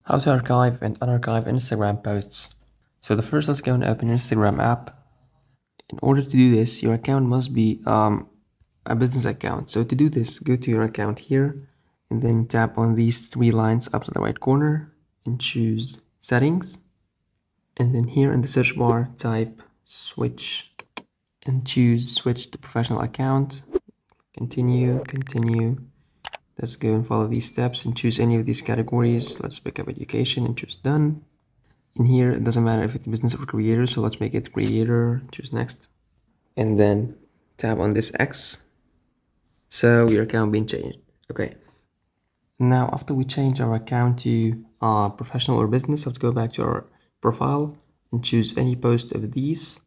How to archive and unarchive Instagram posts. So first, let's go and open an Instagram app. In order to do this, your account must be a business account. So to do this, go to your account here and then tap on these three lines up to the right corner and choose settings. And then here in the search bar, type switch and choose switch to professional account. Continue. Let's go and follow these steps and choose any of these categories. Let's pick up education and choose done. In here, it doesn't matter if it's business or creator, so let's make it creator, choose next. And then tap on this X. So your account being changed. Okay. Now, after we change our account to professional or business, let's go back to our profile and choose any post of these.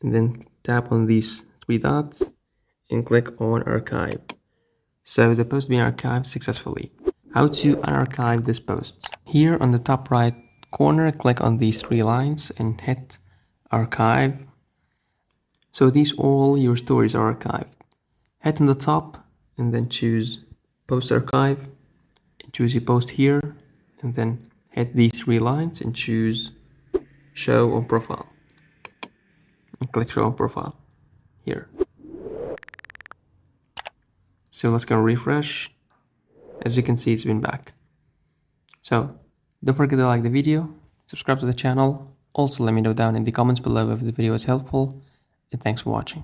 And then tap on these three dots and click on archive. So the post being archived successfully. How to unarchive this post? Here on the top right corner, click on these three lines and hit archive. So these all your stories are archived. Hit on the top and then choose post archive and choose your post here and then hit these three lines and choose show on profile and click show on profile here. So let's go refresh. As you can see, it's been back. So don't forget to like the video, subscribe to the channel. Also let me know down in the comments below if the video is helpful, and thanks for watching.